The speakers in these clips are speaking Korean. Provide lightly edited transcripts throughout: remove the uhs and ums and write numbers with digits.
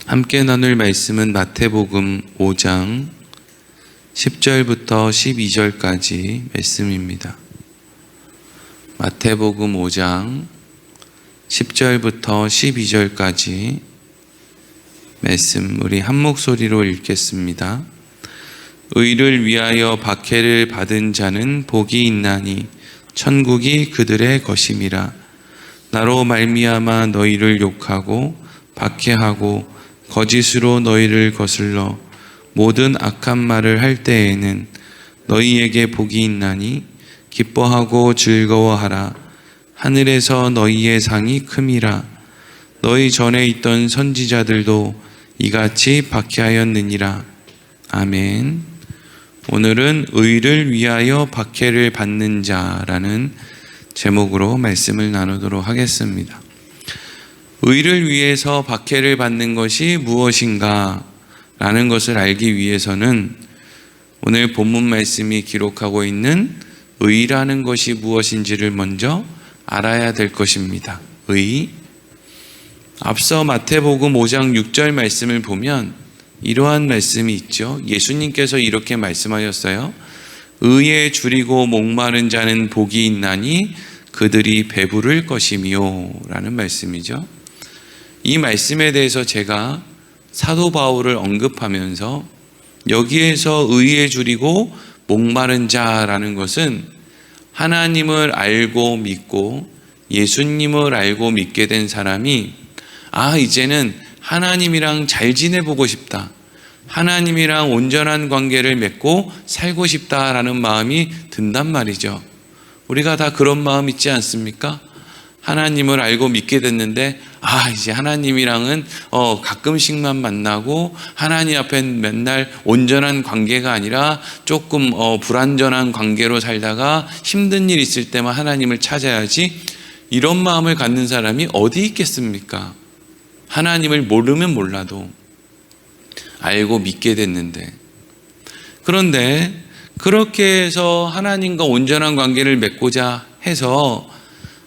함께 나눌 말씀은 마태복음 5장 10절부터 12절까지 말씀입니다. 마태복음 5장 10절부터 12절까지 말씀 우리 한 목소리로 읽겠습니다. 의를 위하여 박해를 받은 자는 복이 있나니 천국이 그들의 것임이라. 나로 말미암아 너희를 욕하고 박해하고 거짓으로 너희를 거슬러 모든 악한 말을 할 때에는 너희에게 복이 있나니 기뻐하고 즐거워하라. 하늘에서 너희의 상이 큼이라. 너희 전에 있던 선지자들도 이같이 박해하였느니라. 아멘. 오늘은 의를 위하여 박해를 받는 자라는 제목으로 말씀을 나누도록 하겠습니다. 의를 위해서 박해를 받는 것이 무엇인가 라는 것을 알기 위해서는 오늘 본문 말씀이 기록하고 있는 의라는 것이 무엇인지를 먼저 알아야 될 것입니다. 의. 앞서 마태복음 5장 6절 말씀을 보면 이러한 말씀이 있죠. 예수님께서 이렇게 말씀하셨어요. 의에 줄이고 목마른 자는 복이 있나니 그들이 배부를 것이며 라는 말씀이죠. 이 말씀에 대해서 제가 사도 바울을 언급하면서 여기에서 의에 줄이고 목마른 자라는 것은 하나님을 알고 믿고 예수님을 알고 믿게 된 사람이 이제는 하나님이랑 잘 지내보고 싶다. 하나님이랑 온전한 관계를 맺고 살고 싶다라는 마음이 든단 말이죠. 우리가 다 그런 마음 있지 않습니까? 하나님을 알고 믿게 됐는데 이제 하나님이랑은 가끔씩만 만나고 하나님 앞에 맨날 온전한 관계가 아니라 조금 불완전한 관계로 살다가 힘든 일 있을 때만 하나님을 찾아야지, 이런 마음을 갖는 사람이 어디 있겠습니까? 하나님을 모르면 몰라도 알고 믿게 됐는데, 그런데 그렇게 해서 하나님과 온전한 관계를 맺고자 해서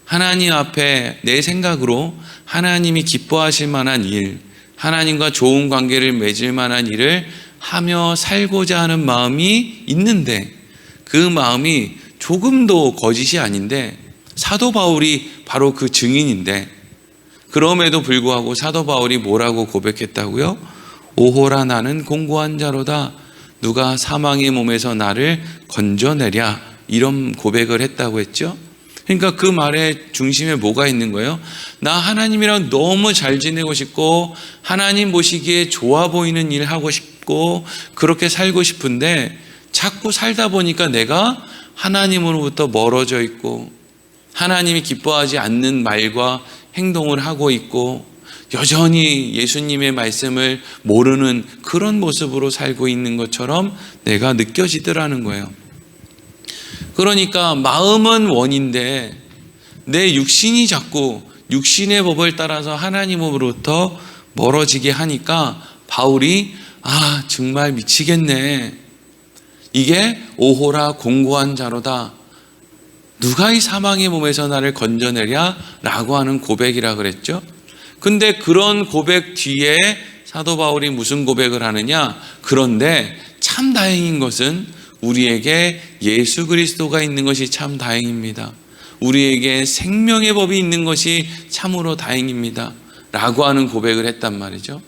하나님 앞에 내 생각으로 하나님이 기뻐하실 만한 일, 하나님과 좋은 관계를 맺을 만한 일을 하며 살고자 하는 마음이 있는데 그 마음이 조금도 거짓이 아닌데 사도 바울이 바로 그 증인인데, 그럼에도 불구하고 사도 바울이 뭐라고 고백했다고요? 오호라 나는 공고한 자로다. 누가 사망의 몸에서 나를 건져내랴. 이런 고백을 했다고 했죠. 그러니까 그 말의 중심에 뭐가 있는 거예요? 나 하나님이랑 너무 잘 지내고 싶고 하나님 보시기에 좋아 보이는 일 하고 싶고 그렇게 살고 싶은데 자꾸 살다 보니까 내가 하나님으로부터 멀어져 있고 하나님이 기뻐하지 않는 말과 행동을 하고 있고 여전히 예수님의 말씀을 모르는 그런 모습으로 살고 있는 것처럼 내가 느껴지더라는 거예요. 그러니까 마음은 원인데 내 육신이 자꾸 육신의 법을 따라서 하나님으로부터 멀어지게 하니까 바울이 정말 미치겠네. 이게 오호라 공고한 자로다. 누가 이 사망의 몸에서 나를 건져내랴? 라고 하는 고백이라 그랬죠. 근데 그런 고백 뒤에 사도 바울이 무슨 고백을 하느냐? 그런데 참 다행인 것은 우리에게 예수 그리스도가 있는 것이 참 다행입니다. 우리에게 생명의 법이 있는 것이 참으로 다행입니다. 라고 하는 고백을 했단 말이죠.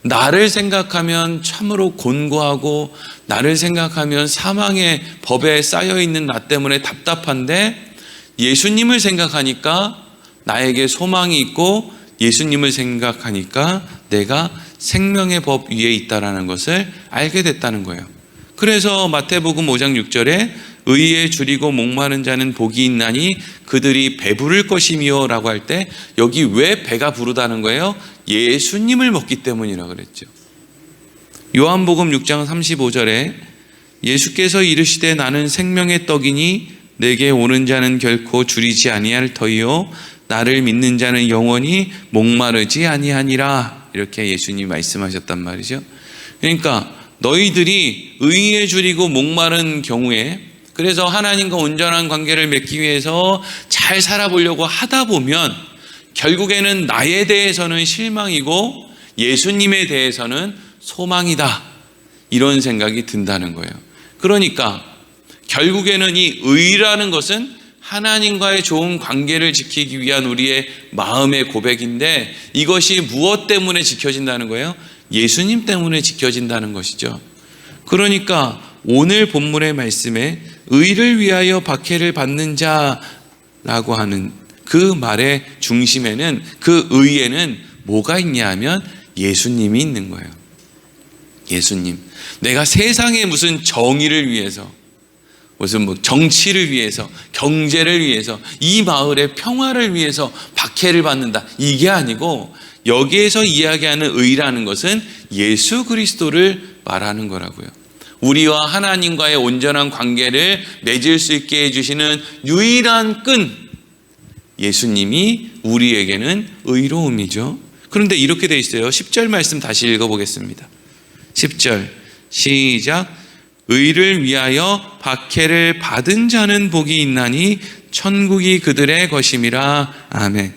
나를 생각하면 참으로 곤고하고 나를 생각하면 사망의 법에 쌓여있는 나 때문에 답답한데 예수님을 생각하니까 나에게 소망이 있고 예수님을 생각하니까 내가 생명의 법 위에 있다는 것을 알게 됐다는 거예요. 그래서 마태복음 5장 6절에 의에 줄이고 목마른 자는 복이 있나니 그들이 배부를 것이며 라고 할 때 여기 왜 배가 부르다는 거예요? 예수님을 먹기 때문이라 그랬죠. 요한복음 6장 35절에 예수께서 이르시되 나는 생명의 떡이니 내게 오는 자는 결코 줄이지 아니할 터이요 나를 믿는 자는 영원히 목마르지 아니하니라. 이렇게 예수님이 말씀하셨단 말이죠. 그러니까 너희들이 의에 줄이고 목마른 경우에, 그래서 하나님과 온전한 관계를 맺기 위해서 잘 살아보려고 하다 보면 결국에는 나에 대해서는 실망이고 예수님에 대해서는 소망이다, 이런 생각이 든다는 거예요. 그러니까 결국에는 이 의라는 것은 하나님과의 좋은 관계를 지키기 위한 우리의 마음의 고백인데, 이것이 무엇 때문에 지켜진다는 거예요? 예수님 때문에 지켜진다는 것이죠. 그러니까 오늘 본문의 말씀에 의를 위하여 박해를 받는 자라고 하는 그 말의 중심에는, 그 의에는 뭐가 있냐 하면 예수님이 있는 거예요. 예수님. 내가 세상의 무슨 정의를 위해서, 무슨 뭐 정치를 위해서, 경제를 위해서, 이 마을의 평화를 위해서 박해를 받는다, 이게 아니고, 여기에서 이야기하는 의라는 것은 예수 그리스도를 말하는 거라고요. 우리와 하나님과의 온전한 관계를 맺을 수 있게 해주시는 유일한 끈, 예수님이 우리에게는 의로움이죠. 그런데 이렇게 돼 있어요. 10절 말씀 다시 읽어보겠습니다. 10절 시작. 의를 위하여 박해를 받은 자는 복이 있나니 천국이 그들의 것임이라. 아멘.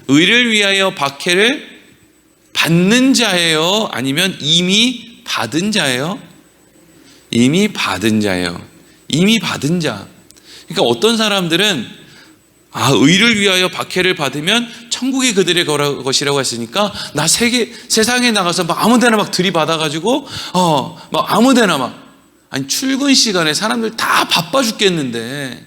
의를 위하여 박해를 받는 자예요? 아니면 이미 받은 자예요? 이미 받은 자예요. 이미 받은 자. 그러니까 어떤 사람들은 의를 위하여 박해를 받으면 천국이 그들의 것이라고 했으니까 나 세상에 나가서 막 아무데나 막 들이받아가지고 막 아무데나 막, 아니 출근 시간에 사람들 다 바빠 죽겠는데,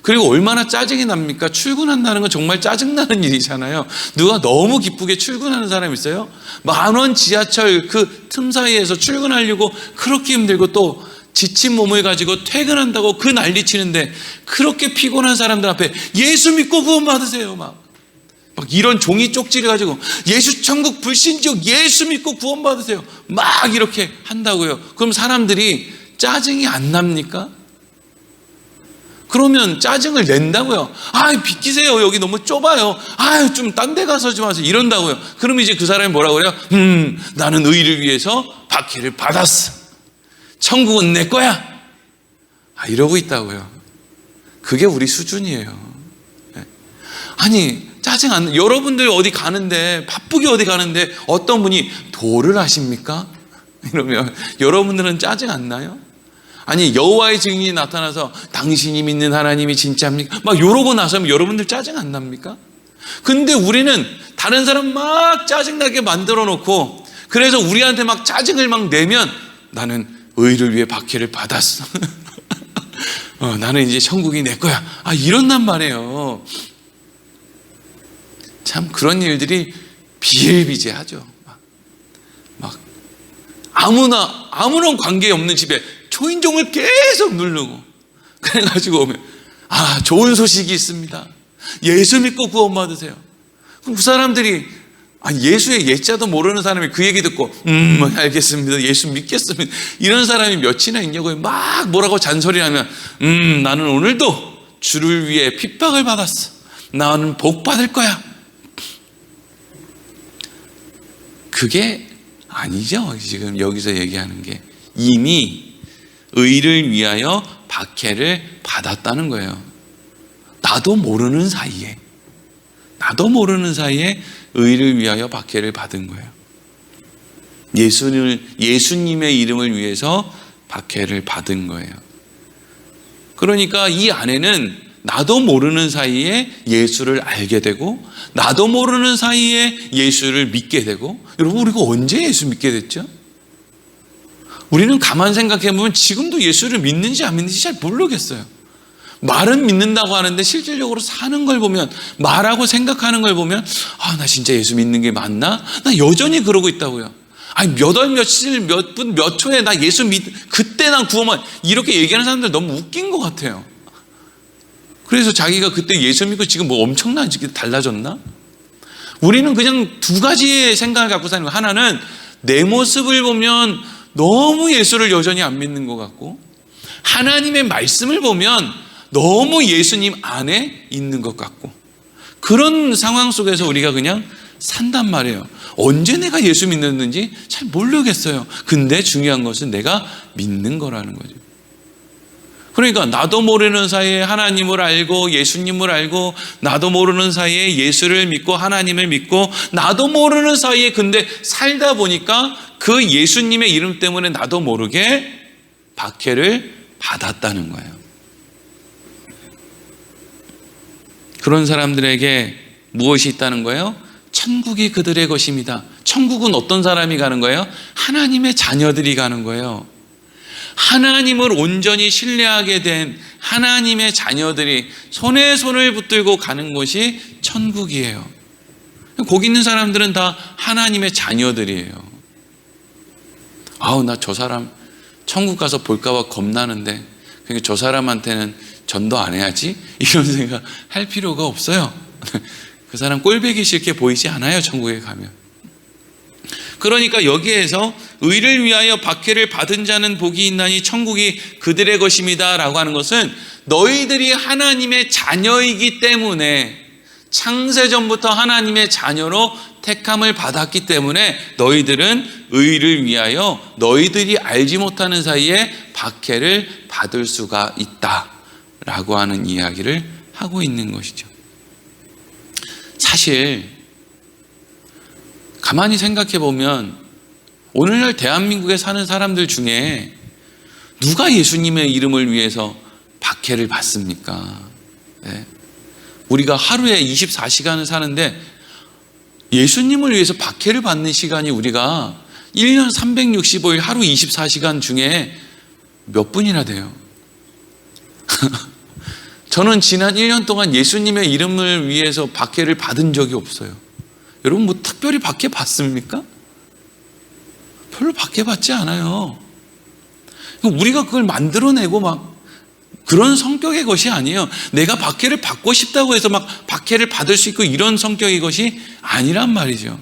그리고 얼마나 짜증이 납니까? 출근한다는 건 정말 짜증나는 일이잖아요. 누가 너무 기쁘게 출근하는 사람 있어요? 10,000원 지하철 그 틈 사이에서 출근하려고 그렇게 힘들고, 또 지친 몸을 가지고 퇴근한다고 그 난리치는데, 그렇게 피곤한 사람들 앞에 예수 믿고 구원 받으세요, 막 이런 종이 쪽지를 가지고 예수 천국 불신지옥 예수 믿고 구원 받으세요, 막 이렇게 한다고요. 그럼 사람들이 짜증이 안 납니까? 그러면 짜증을 낸다고요. 비키세요, 여기 너무 좁아요. 좀 딴 데 가서 좀 하세요, 이런다고요. 그럼 이제 그 사람이 뭐라고 그래요? 나는 의를 위해서 박해를 받았어, 천국은 내 거야, 이러고 있다고요. 그게 우리 수준이에요. 아니 짜증 안, 여러분들 어디 가는데, 바쁘게 어디 가는데 어떤 분이 도를 하십니까? 이러면 여러분들은 짜증 안 나요? 아니 여호와의 증인이 나타나서 당신이 믿는 하나님이 진짜입니까? 막 이러고 나서면 여러분들 짜증 안 납니까? 근데 우리는 다른 사람 막 짜증나게 만들어 놓고, 그래서 우리한테 막 짜증을 막 내면 나는 의를 위해 박해를 받았어. 나는 이제 천국이 내 거야, 이런단 말이에요. 참 그런 일들이 비일비재하죠. 막 아무런 관계없는 집에 초인종을 계속 누르고, 그래가지고 오면 좋은 소식이 있습니다, 예수 믿고 구원 받으세요. 그럼 그 사람들이 예수의 예자도 모르는 사람이 그 얘기 듣고 알겠습니다, 예수 믿겠습니다, 이런 사람이 몇이나 있냐고요. 막 뭐라고 잔소리하면 나는 오늘도 주를 위해 핍박을 받았어, 나는 복 받을 거야. 그게 아니죠. 지금 여기서 얘기하는 게 이미 의를 위하여 박해를 받았다는 거예요. 나도 모르는 사이에 의를 위하여 박해를 받은 거예요. 예수님의 이름을 위해서 박해를 받은 거예요. 그러니까 이 안에는 나도 모르는 사이에 예수를 알게 되고, 나도 모르는 사이에 예수를 믿게 되고. 여러분, 우리가 언제 예수 믿게 됐죠? 우리는 가만 생각해 보면 지금도 예수를 믿는지 안 믿는지 잘 모르겠어요. 말은 믿는다고 하는데 실질적으로 사는 걸 보면, 말하고 생각하는 걸 보면 나 진짜 예수 믿는 게 맞나? 나 여전히 그러고 있다고요. 몇 월 며칠 몇 분 몇 초에 나 예수 그때 난 구원만, 이렇게 얘기하는 사람들 너무 웃긴 것 같아요. 그래서 자기가 그때 예수 믿고 지금 뭐 엄청나게 달라졌나? 우리는 그냥 두 가지의 생각을 갖고 사는 거예요. 하나는 내 모습을 보면 너무 예수를 여전히 안 믿는 것 같고, 하나님의 말씀을 보면 너무 예수님 안에 있는 것 같고, 그런 상황 속에서 우리가 그냥 산단 말이에요. 언제 내가 예수 믿는지 잘 모르겠어요. 근데 중요한 것은 내가 믿는 거라는 거죠. 그러니까 나도 모르는 사이에 하나님을 알고 예수님을 알고, 나도 모르는 사이에 예수를 믿고 하나님을 믿고, 나도 모르는 사이에 근데 살다 보니까 그 예수님의 이름 때문에 나도 모르게 박해를 받았다는 거예요. 그런 사람들에게 무엇이 있다는 거예요? 천국이 그들의 것입니다. 천국은 어떤 사람이 가는 거예요? 하나님의 자녀들이 가는 거예요. 하나님을 온전히 신뢰하게 된 하나님의 자녀들이 손에 손을 붙들고 가는 곳이 천국이에요. 거기 있는 사람들은 다 하나님의 자녀들이에요. 아우, 나 저 사람 천국 가서 볼까봐 겁나는데, 그러니까 저 사람한테는 전도 안 해야지? 이런 생각 할 필요가 없어요. 그 사람 꼴보기 싫게 보이지 않아요, 천국에 가면. 그러니까 여기에서 의를 위하여 박해를 받은 자는 복이 있나니 천국이 그들의 것입니다 라고 하는 것은, 너희들이 하나님의 자녀이기 때문에, 창세전부터 하나님의 자녀로 택함을 받았기 때문에 너희들은 의를 위하여 너희들이 알지 못하는 사이에 박해를 받을 수가 있다라고 하는 이야기를 하고 있는 것이죠. 사실 가만히 생각해 보면 오늘날 대한민국에 사는 사람들 중에 누가 예수님의 이름을 위해서 박해를 받습니까? 네. 우리가 하루에 24시간을 사는데 예수님을 위해서 박해를 받는 시간이 우리가 1년 365일 하루 24시간 중에 몇 분이나 돼요? 저는 지난 1년 동안 예수님의 이름을 위해서 박해를 받은 적이 없어요. 여러분 뭐 특별히 박해 받습니까? 별로 박해 받지 않아요. 우리가 그걸 만들어내고 막 그런 성격의 것이 아니에요. 내가 박해를 받고 싶다고 해서 막 박해를 받을 수 있고 이런 성격의 것이 아니란 말이죠.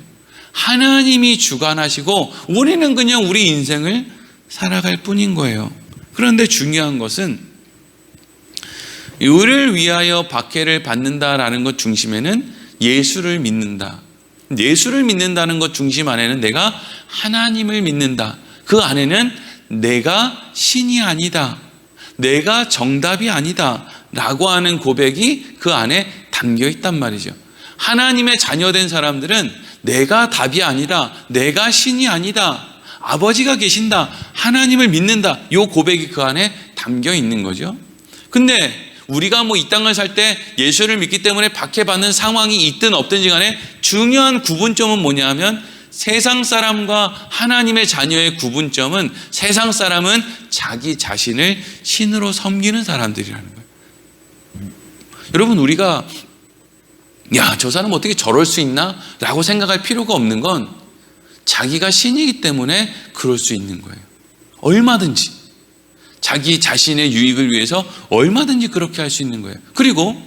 하나님이 주관하시고 우리는 그냥 우리 인생을 살아갈 뿐인 거예요. 그런데 중요한 것은 의를 위하여 박해를 받는다라는 것 중심에는 예수를 믿는다. 예수를 믿는다는 것 중심 안에는 내가 하나님을 믿는다. 그 안에는 내가 신이 아니다, 내가 정답이 아니다 라고 하는 고백이 그 안에 담겨 있단 말이죠. 하나님의 자녀된 사람들은 내가 답이 아니다, 내가 신이 아니다, 아버지가 계신다, 하나님을 믿는다, 이 고백이 그 안에 담겨 있는 거죠. 근데 우리가 뭐 이 땅을 살 때 예수를 믿기 때문에 박해받는 상황이 있든 없든지 간에 중요한 구분점은 뭐냐면, 세상 사람과 하나님의 자녀의 구분점은 세상 사람은 자기 자신을 신으로 섬기는 사람들이라는 거예요. 여러분, 우리가 야, 저 사람 어떻게 저럴 수 있나? 라고 생각할 필요가 없는 건 자기가 신이기 때문에 그럴 수 있는 거예요. 얼마든지 자기 자신의 유익을 위해서 얼마든지 그렇게 할 수 있는 거예요. 그리고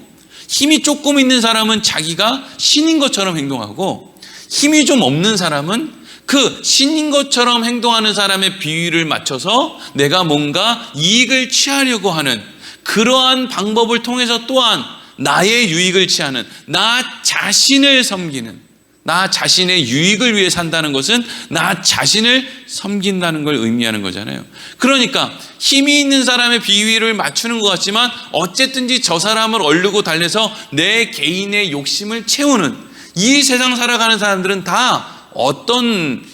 힘이 조금 있는 사람은 자기가 신인 것처럼 행동하고, 힘이 좀 없는 사람은 그 신인 것처럼 행동하는 사람의 비위를 맞춰서 내가 뭔가 이익을 취하려고 하는 그러한 방법을 통해서 또한 나의 유익을 취하는, 나 자신을 섬기는, 나 자신의 유익을 위해 산다는 것은 나 자신을 섬긴다는 걸 의미하는 거잖아요. 그러니까 힘이 있는 사람의 비위를 맞추는 것 같지만 어쨌든지 저 사람을 얼르고 달래서 내 개인의 욕심을 채우는, 이 세상 살아가는 사람들은 다 어떤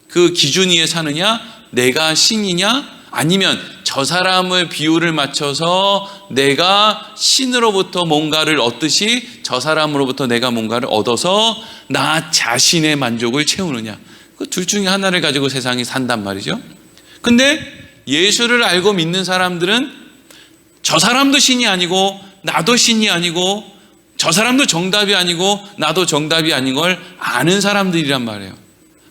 그 기준 위에 사느냐? 내가 신이냐? 아니면 저 사람을 비율을 맞춰서 내가 신으로부터 뭔가를 얻듯이 저 사람으로부터 내가 뭔가를 얻어서 나 자신의 만족을 채우느냐. 그 둘 중에 하나를 가지고 세상이 산단 말이죠. 근데 예수를 알고 믿는 사람들은 저 사람도 신이 아니고 나도 신이 아니고 저 사람도 정답이 아니고 나도 정답이 아닌 걸 아는 사람들이란 말이에요.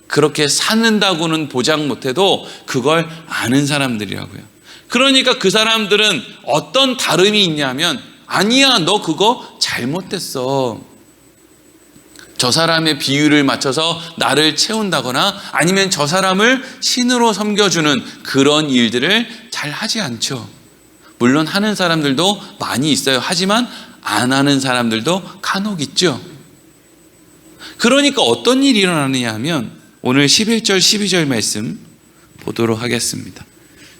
그렇게 사는다고는 보장 못해도 그걸 아는 사람들이라고요. 그러니까 그 사람들은 어떤 다름이 있냐면, 아니야, 너 그거 잘못됐어. 저 사람의 비유를 맞춰서 나를 채운다거나 아니면 저 사람을 신으로 섬겨주는 그런 일들을 잘 하지 않죠. 물론 하는 사람들도 많이 있어요. 하지만 안 하는 사람들도 간혹 있죠. 그러니까 어떤 일이 일어나느냐 하면, 오늘 11절 12절 말씀 보도록 하겠습니다.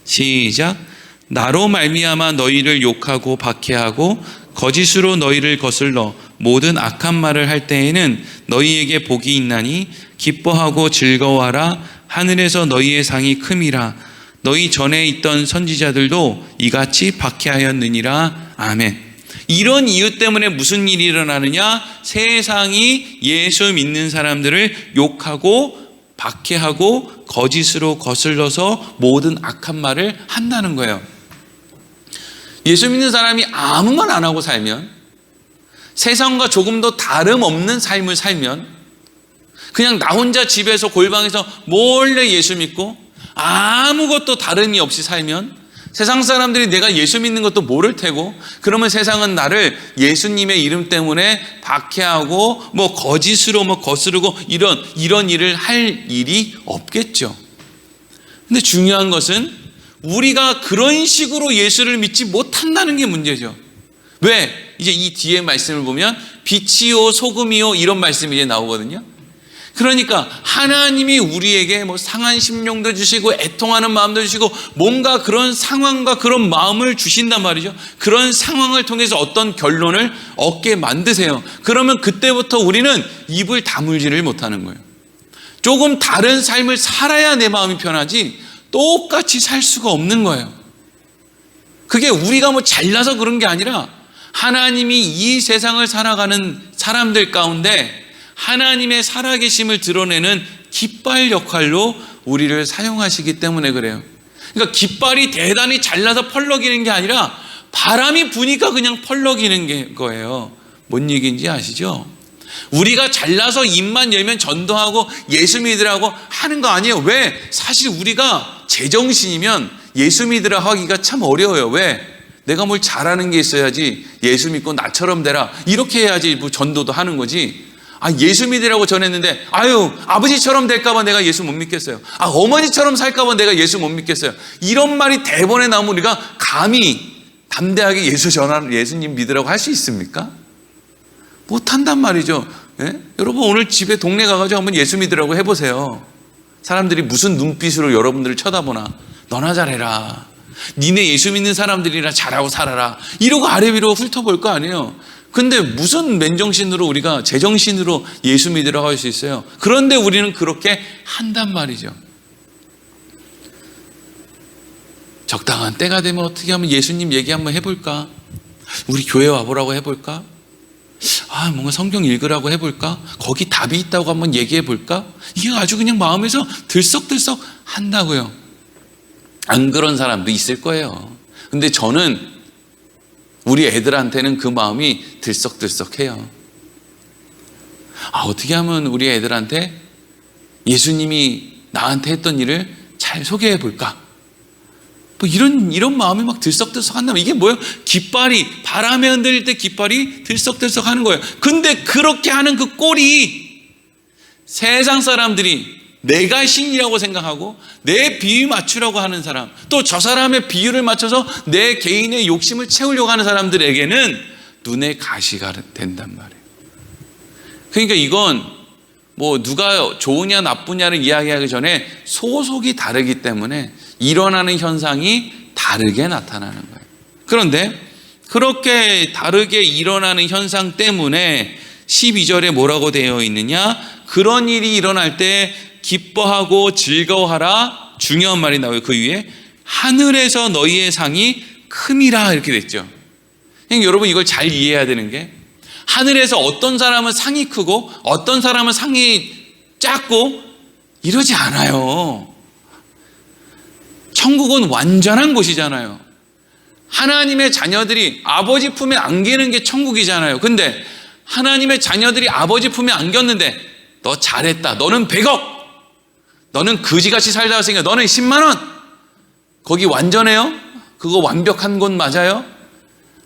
시작. 나로 말미암아 너희를 욕하고 박해하고 거짓으로 너희를 거슬러 모든 악한 말을 할 때에는 너희에게 복이 있나니 기뻐하고 즐거워하라. 하늘에서 너희의 상이 큼이라. 너희 전에 있던 선지자들도 이같이 박해하였느니라. 아멘. 이런 이유 때문에 무슨 일이 일어나느냐? 세상이 예수 믿는 사람들을 욕하고 박해하고 거짓으로 거슬러서 모든 악한 말을 한다는 거예요. 예수 믿는 사람이 아무 말 안 하고 살면, 세상과 조금도 다름없는 삶을 살면, 그냥 나 혼자 집에서 골방에서 몰래 예수 믿고 아무것도 다름이 없이 살면 세상 사람들이 내가 예수 믿는 것도 모를 테고, 그러면 세상은 나를 예수님의 이름 때문에 박해하고 거짓으로 거스르고 이런 일을 할 일이 없겠죠. 근데 중요한 것은 우리가 그런 식으로 예수를 믿지 못한다는 게 문제죠. 왜? 이제 이 뒤에 말씀을 보면 빛이요 소금이요 이런 말씀이 이제 나오거든요. 그러니까 하나님이 우리에게 상한 심령도 주시고 애통하는 마음도 주시고 뭔가 그런 상황과 그런 마음을 주신단 말이죠. 그런 상황을 통해서 어떤 결론을 얻게 만드세요. 그러면 그때부터 우리는 입을 다물지를 못하는 거예요. 조금 다른 삶을 살아야 내 마음이 편하지 똑같이 살 수가 없는 거예요. 그게 우리가 잘나서 그런 게 아니라 하나님이 이 세상을 살아가는 사람들 가운데 하나님의 살아계심을 드러내는 깃발 역할로 우리를 사용하시기 때문에 그래요. 그러니까 깃발이 대단히 잘나서 펄럭이는 게 아니라 바람이 부니까 그냥 펄럭이는 거예요. 뭔 얘기인지 아시죠? 우리가 잘나서 입만 열면 전도하고 예수 믿으라고 하는 거 아니에요. 왜? 사실 우리가 제정신이면 예수 믿으라 하기가 참 어려워요. 왜? 내가 뭘 잘하는 게 있어야지 예수 믿고 나처럼 되라 이렇게 해야지 전도도 하는 거지. 예수 믿으라고 전했는데 아버지처럼 될까봐 내가 예수 못 믿겠어요. 어머니처럼 살까봐 내가 예수 못 믿겠어요. 이런 말이 대본에 나오면 우리가 감히 담대하게 예수님 믿으라고 할 수 있습니까? 못한단 말이죠. 예? 여러분 오늘 집에 동네 가가지고 한번 예수 믿으라고 해보세요. 사람들이 무슨 눈빛으로 여러분들을 쳐다보나. 너나 잘해라. 니네 예수 믿는 사람들이라 잘하고 살아라. 이러고 아래 위로 훑어볼 거 아니에요. 근데 무슨 맨정신으로 우리가 제정신으로 예수 믿으라고 할 수 있어요. 그런데 우리는 그렇게 한단 말이죠. 적당한 때가 되면 어떻게 하면 예수님 얘기 한번 해볼까? 우리 교회 와보라고 해볼까? 뭔가 성경 읽으라고 해볼까? 거기 답이 있다고 한번 얘기해 볼까? 이게 아주 그냥 마음에서 들썩들썩 한다고요. 안 그런 사람도 있을 거예요. 근데 저는 우리 애들한테는 그 마음이 들썩들썩해요. 어떻게 하면 우리 애들한테 예수님이 나한테 했던 일을 잘 소개해 볼까? 이런 마음이 막 들썩들썩 한다면 이게 뭐예요? 깃발이 바람에 흔들릴 때 깃발이 들썩들썩 하는 거예요. 근데 그렇게 하는 그 꼴이 세상 사람들이 내가 신이라고 생각하고 내 비유 맞추려고 하는 사람, 또 저 사람의 비유를 맞춰서 내 개인의 욕심을 채우려고 하는 사람들에게는 눈의 가시가 된단 말이에요. 그러니까 이건 누가 좋으냐 나쁘냐를 이야기하기 전에 소속이 다르기 때문에 일어나는 현상이 다르게 나타나는 거예요. 그런데 그렇게 다르게 일어나는 현상 때문에 12절에 뭐라고 되어 있느냐? 그런 일이 일어날 때 기뻐하고 즐거워하라. 중요한 말이 나와요. 그 위에 하늘에서 너희의 상이 큼이라 이렇게 됐죠. 그러니까 여러분 이걸 잘 이해해야 되는 게 하늘에서 어떤 사람은 상이 크고 어떤 사람은 상이 작고 이러지 않아요. 천국은 완전한 곳이잖아요. 하나님의 자녀들이 아버지 품에 안기는 게 천국이잖아요. 근데 하나님의 자녀들이 아버지 품에 안겼는데 너 잘했다. 너는 100억. 너는 그지같이 살다 왔으니까 너는 10만 원. 거기 완전해요? 그거 완벽한 곳 맞아요?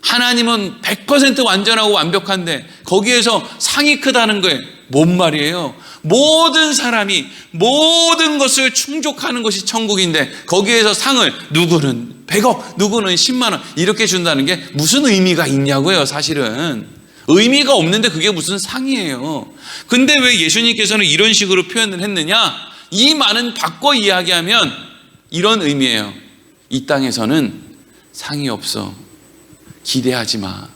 하나님은 100% 완전하고 완벽한데 거기에서 상이 크다는 거예요. 뭔 말이에요? 모든 사람이 모든 것을 충족하는 것이 천국인데 거기에서 상을 누구는 100억, 누구는 10만 원 이렇게 준다는 게 무슨 의미가 있냐고요. 사실은 의미가 없는데 그게 무슨 상이에요. 근데 왜 예수님께서는 이런 식으로 표현을 했느냐? 이 말은 바꿔 이야기하면 이런 의미예요. 이 땅에서는 상이 없어. 기대하지 마.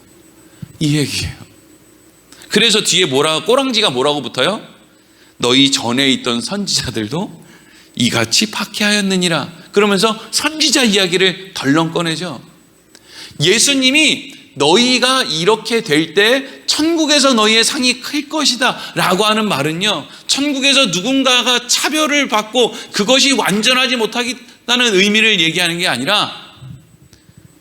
이 얘기예요. 그래서 뒤에 꼬랑지가 뭐라고 붙어요? 너희 전에 있던 선지자들도 이같이 박해하였느니라. 그러면서 선지자 이야기를 덜렁 꺼내죠. 예수님이 너희가 이렇게 될 때 천국에서 너희의 상이 클 것이다 라고 하는 말은요, 천국에서 누군가가 차별을 받고 그것이 완전하지 못하겠다는 의미를 얘기하는 게 아니라,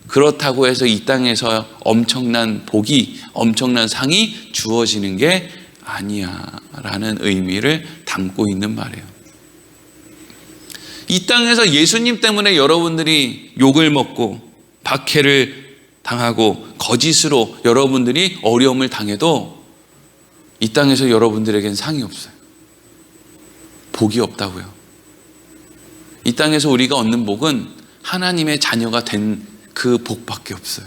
그렇다고 해서 이 땅에서 엄청난 복이, 엄청난 상이 주어지는 게 아니야 라는 의미를 담고 있는 말이에요. 이 땅에서 예수님 때문에 여러분들이 욕을 먹고 박해를 당하고 거짓으로 여러분들이 어려움을 당해도 이 땅에서 여러분들에겐 상이 없어요. 복이 없다고요. 이 땅에서 우리가 얻는 복은 하나님의 자녀가 된 그 복밖에 없어요.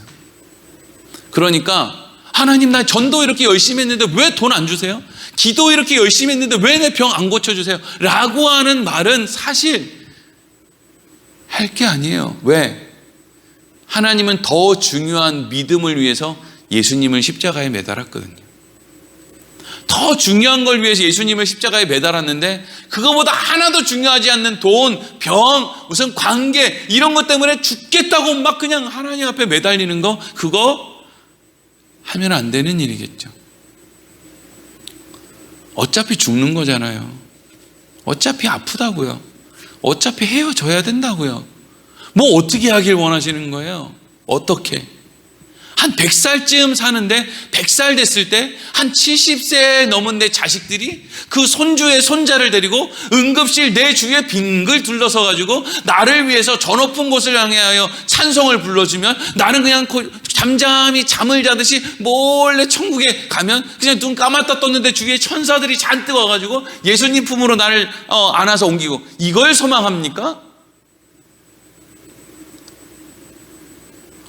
그러니까 하나님, 나 전도 이렇게 열심히 했는데 왜 돈 안 주세요? 기도 이렇게 열심히 했는데 왜 내 병 안 고쳐주세요? 라고 하는 말은 사실 할 게 아니에요. 왜? 하나님은 더 중요한 믿음을 위해서 예수님을 십자가에 매달았거든요. 더 중요한 걸 위해서 예수님을 십자가에 매달았는데, 그거보다 하나도 중요하지 않는 돈, 병, 무슨 관계, 이런 것 때문에 죽겠다고 막 그냥 하나님 앞에 매달리는 거, 그거 하면 안 되는 일이겠죠. 어차피 죽는 거잖아요. 어차피 아프다고요. 어차피 헤어져야 된다고요. 뭐 어떻게 하길 원하시는 거예요? 어떻게? 한 100살쯤 사는데 100살 됐을 때 한 70세 넘은 내 자식들이 그 손주의 손자를 데리고 응급실 내 주위에 빙글 둘러서 가지고 나를 위해서 저 높은 곳을 향하여 찬송을 불러주면, 나는 그냥 잠잠히 잠을 자듯이 몰래 천국에 가면 그냥 눈 감았다 떴는데 주위에 천사들이 잔뜩 와가지고 예수님 품으로 나를 안아서 옮기고, 이걸 소망합니까?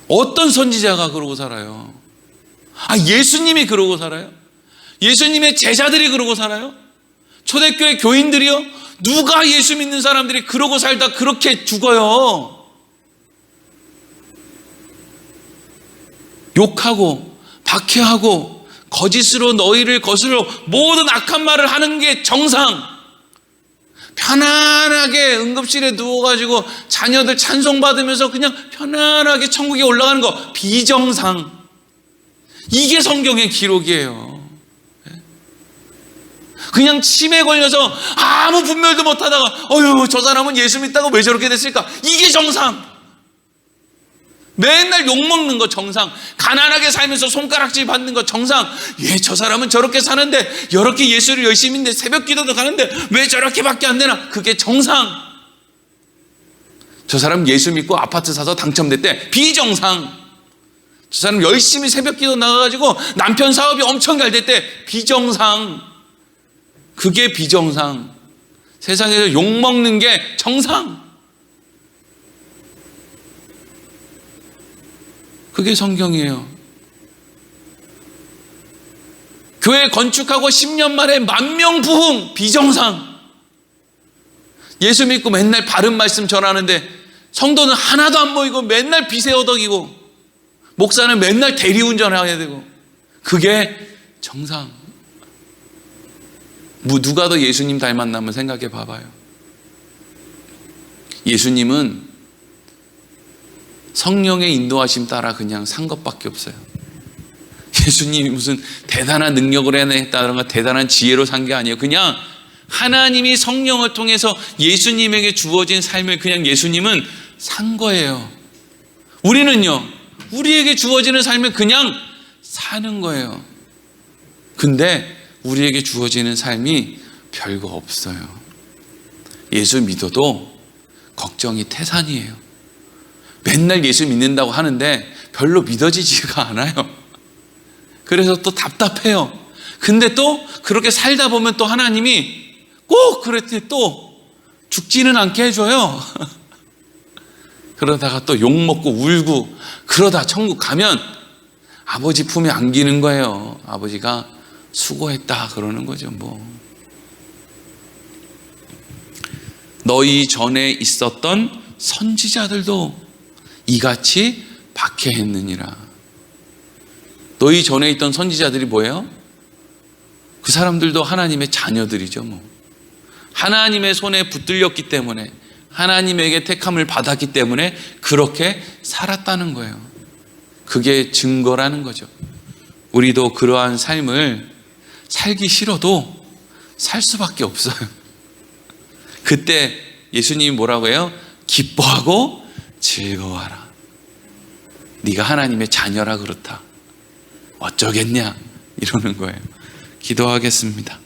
어떤 선지자가 그러고 살아요? 예수님이 그러고 살아요? 예수님의 제자들이 그러고 살아요? 초대교회 교인들이요? 누가 예수 믿는 사람들이 그러고 살다 그렇게 죽어요? 욕하고 박해하고 거짓으로 너희를 거스러 모든 악한 말을 하는 게 정상. 편안하게 응급실에 누워가지고 자녀들 찬송받으면서 그냥 편안하게 천국에 올라가는 거 비정상. 이게 성경의 기록이에요. 그냥 치매 걸려서 아무 분별도 못하다가 저 사람은 예수 믿다가 왜 저렇게 됐을까? 이게 정상. 맨날 욕먹는 거 정상. 가난하게 살면서 손가락질 받는 거 정상. 저 사람은 저렇게 사는데, 이렇게 예수를 열심히 했는데, 새벽 기도도 가는데 왜 저렇게밖에 안 되나? 그게 정상. 저 사람 예수 믿고 아파트 사서 당첨됐대. 비정상. 저 사람 열심히 새벽 기도 나가가지고 남편 사업이 엄청 잘 됐대. 비정상. 그게 비정상. 세상에서 욕먹는 게 정상. 그게 성경이에요. 교회 건축하고 10년 만에 10,000명 부흥, 비정상. 예수 믿고 맨날 바른 말씀 전하는데 성도는 하나도 안 모이고 맨날 빚에 허덕이고, 목사는 맨날 대리운전해야 되고, 그게 정상. 누가 더 예수님 닮았나 한번 생각해 봐봐요. 예수님은 성령의 인도하심 따라 그냥 산 것밖에 없어요. 예수님이 무슨 대단한 능력을 해냈다든가 대단한 지혜로 산 게 아니에요. 그냥 하나님이 성령을 통해서 예수님에게 주어진 삶을 그냥 예수님은 산 거예요. 우리는요, 우리에게 주어지는 삶을 그냥 사는 거예요. 근데 우리에게 주어지는 삶이 별거 없어요. 예수 믿어도 걱정이 태산이에요. 맨날 예수 믿는다고 하는데 별로 믿어지지가 않아요. 그래서 또 답답해요. 근데 또 그렇게 살다 보면 또 하나님이 꼭 그랬더니 또 죽지는 않게 해줘요. 그러다가 또 욕먹고 울고 그러다 천국 가면 아버지 품에 안기는 거예요. 아버지가 수고했다 그러는 거죠. 너희 전에 있었던 선지자들도 이같이 박해했느니라. 너희 전에 있던 선지자들이 뭐예요? 그 사람들도 하나님의 자녀들이죠. 뭐 하나님의 손에 붙들렸기 때문에, 하나님에게 택함을 받았기 때문에 그렇게 살았다는 거예요. 그게 증거라는 거죠. 우리도 그러한 삶을 살기 싫어도 살 수밖에 없어요. 그때 예수님이 뭐라고 해요? 기뻐하고 즐거워하라. 네가 하나님의 자녀라 그렇다. 어쩌겠냐 이러는 거예요. 기도하겠습니다.